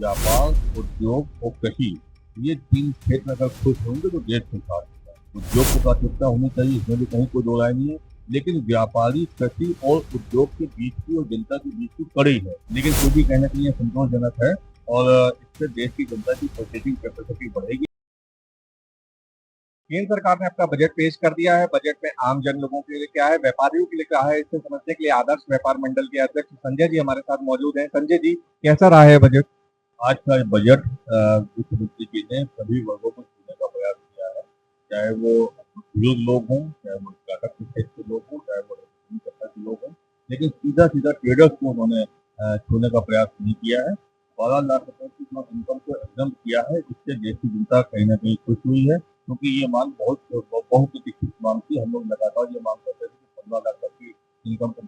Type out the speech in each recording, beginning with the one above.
व्यापार, उद्योग और कृषि, ये 3 क्षेत्र अगर खुश होंगे तो देश खुशहाल होगा। उद्योग को प्राथमिकता होनी चाहिए, इसमें भी कहीं कोई दो राय नहीं है। लेकिन व्यापारी, कृषि और उद्योग के बीच की और जनता के बीच की कड़ी है, लेकिन फिर भी कहीं ना कहीं ये संतोषजनक है और इससे देश की जनता की परचेजिंग कैपेसिटी बढ़ेगी। केंद्र सरकार ने अपना बजट पेश कर दिया है। बजट में आम जन लोगों के लिए क्या है, व्यापारियों के लिए क्या है, इसे समझने के लिए आदर्श व्यापार मंडल के अध्यक्ष संजय जी हमारे साथ मौजूद हैं। संजय जी, कैसा रहा है बजट? आज का ये बजट वित्त मंत्री ने सभी वर्गों को छूने का प्रयास किया है, चाहे वो बुजुर्ग लोग हों, चाहे वो स्टार्टअप के क्षेत्र के लोग हों, चाहे वो रेस्टोरेंट सेक्टर के लोग हों, लेकिन सीधा सीधा ट्रेडर्स को उन्होंने छूने का प्रयास नहीं किया है। 12 लाख रुपए की इनकम को एकदम किया है, इससे देश की जनता कहीं ना कहीं खुश हुई है, क्योंकि ये मांग बहुत प्रतीक्षित मांग थी। हम लोग लगातार ये मांग करते थे कि 15 लाख तक की इनकम का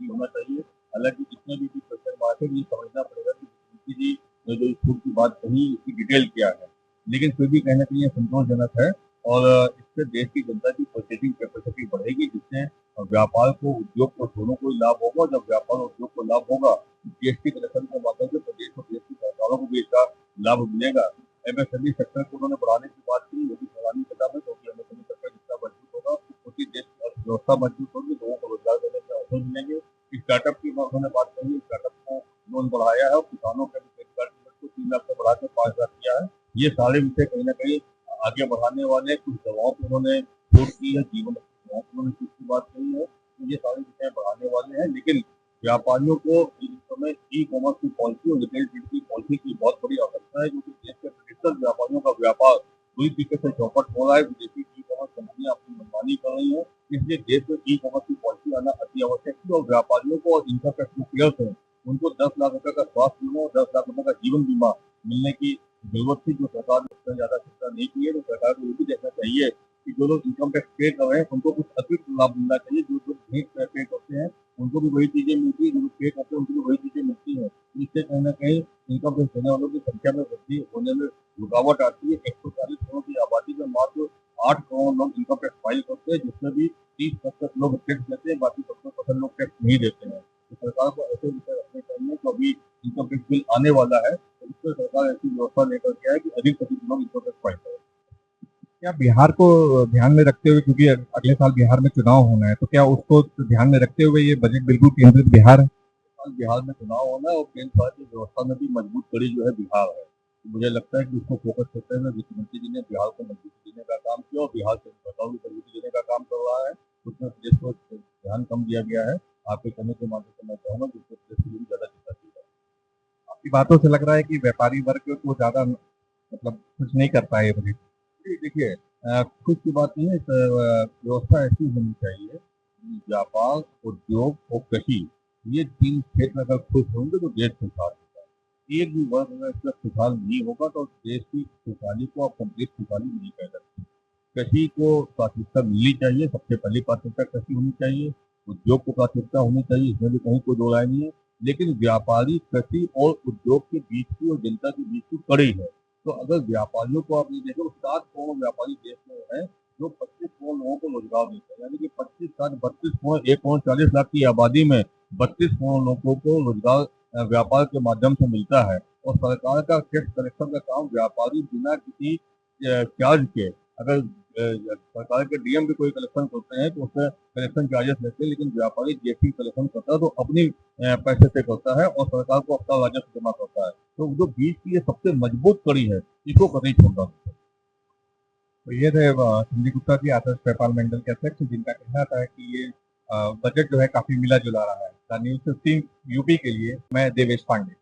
होना चाहिए। हालांकि जितने भी क्वेश्चन मार्क है, ये समझना पड़ेगा कि मुख्यमंत्री जी ने जो छूट की बात कही उसकी डिटेल क्या है, लेकिन फिर भी कहीं ना कहीं ये संतोषजनक है और इससे देश की जनता की परचेजिंग कैपेसिटी बढ़ेगी, जिससे व्यापार को, उद्योग को, दोनों को ही लाभ होगा। जब व्यापार और उद्योग को लाभ होगा, जीएसटी कलेक्शन के माध्यम से प्रदेश और देश की सरकारों को भी इसका लाभ मिलेगा। एमएसएमई सेक्टर को उन्होंने बढ़ाने की बात की, वो भी सराहनीय कदम है, क्योंकि एमएसएमई सेक्टर जितना मजबूत होगा उसी देश की अर्थव्यवस्था मजबूत होगी, लोगों को रोजगार देने के अवसर मिलेंगे। स्टार्टअप की उन्होंने बात कही, स्टार्टअप को लोन बढ़ाया है और किसानों के भी क्रेडिट कार्ड लिमिट को 3 लाख से बढ़ा के 5 लाख किया है। ये सारे विषय कहीं ना कहीं आगे बढ़ाने वाले। कुछ दवाओं पर उन्होंने छूट की है, जीवन दवाओं पर उन्होंने छूट की बात कही है, तो ये सारे विषय बढ़ाने वाले हैं। लेकिन व्यापारियों को इस समय ई कॉमर्स की पॉलिसी और रिटेल ट्रेड की पॉलिसी की बहुत बड़ी आवश्यकता है, क्योंकि देश के ट्रेडिशनल व्यापारियों का व्यापार पूरी तरीके से चौपट हो रहा है। विदेशी ई कॉमर्स कंपनियां अपनी मनमानी कर रही है, इसलिए देश में ई कॉमर्स की पॉलिसी आना अति आवश्यक है। और व्यापारियों को और इंफ्रास्ट्रक्चर है, उनको 10 लाख रुपए का स्वास्थ्य बीमा और 10 लाख रुपए का जीवन बीमा मिलने की जरूरत थी, जो सरकार ने उससे ज्यादा चिंता नहीं की है। तो सरकार को ये भी देखना चाहिए कि जो लोग इनकम टैक्स पे कर रहे हैं उनको कुछ अतिरिक्त लाभ मिलना चाहिए। जो लोग नहीं पे करते हैं उनको भी वही चीजें मिलती है, जो लोग पे करते हैं उनको भी वही चीजें मिलती है। इससे कहीं ना कहीं इनकम टैक्स देने वालों की संख्या में वृद्धि होने में रुकावट आती है। 140 करोड़ की आबादी में मात्र 8 करोड़ लोग इनकम टैक्स फाइल करते हैं, जिसमें भी 30% लोग टैक्स देते हैं, बाकी 70% लोग टैक्स नहीं देते हैं। तो सरकार को ऐसे विषय रखने चाहिए। तो अभी इनकम टैक्स बिल आने वाला है, तो इसमें सरकार ऐसी व्यवस्था लेकर के आए कि अधिक से अधिक लोग इनकम टैक्स फाइल करें। क्या बिहार को ध्यान में रखते हुए, क्योंकि अगले साल बिहार में चुनाव होना है, तो क्या उसको ध्यान में रखते हुए ये बजट बिल्कुल केंद्रित बिहार है? साल बिहार में चुनाव होना है और केंद्र सरकार की व्यवस्था में भी मजबूत कड़ी जो है बिहार है। तो मुझे लगता है कि उसको फोकस करते हुए वित्त मंत्री जी ने बिहार को मजबूती देने का काम किया और बिहार के नेताओं को मजबूती देने का काम कर रहा है। उसमें प्रदेश को ध्यान कम दिया गया है। आपके कहने के माध्यम से मैं चाहूंगा कि उसको प्रदेश के लिए भी ज्यादा चिंता की जाए। आपकी बातों से लग रहा है कि व्यापारी वर्ग को ज्यादा मतलब कुछ नहीं करता है ये बजट। देखिए, खुद की बात नहीं है। व्यवस्था ऐसी होनी चाहिए कि व्यापार, उद्योग और कृषि, ये 3 क्षेत्र अगर खुश होंगे तो देश खुशहाल होगा। एक भी वर्ग अगर इसका खुशहाल नहीं होगा तो देश की खुशहाली को आप कंप्लीट खुशहाली नहीं कह सकते। कृषि को प्राथमिकता मिलनी चाहिए, सबसे पहली प्राथमिकता कृषि होनी चाहिए। उद्योग को प्राथमिकता होनी चाहिए, इसमें भी कहीं कोई दो राय नहीं है। लेकिन व्यापारी, कृषि और उद्योग के बीच की और जनता के बीच की कड़ी है। तो अगर व्यापारियों को आप ये देखो, 7 करोड़ व्यापारी देश में है, जो 25 करोड़ लोगों को रोजगार देते हैं, यानी कि 25 सात 32 करोड़, 1 करोड़ 40 लाख की आबादी में 32 करोड़ लोगों को रोजगार व्यापार के माध्यम से मिलता है। और सरकार का टैक्स कलेक्शन का काम व्यापारी बिना किसी चार्ज के, अगर सरकार के डीएम भी कोई कलेक्शन करते हैं तो उसमें कलेक्शन चार्जेस लेते हैं, लेकिन व्यापारी जीएसटी कलेक्शन करता है तो अपनी पैसे से करता है और सरकार को अपना राजस्व जमा करता है। तो जो बीच की ये सबसे मजबूत कड़ी है, इसको कतई छोड़ना नहीं। तो ये थे संजय गुप्ता जी, आदर्श व्यापार मंडल के अध्यक्ष, जिनका कहना था कि ये बजट जो है काफी मिला जुला रहा है। द न्यूज 15 यूपी के लिए मैं देवेश पांडे।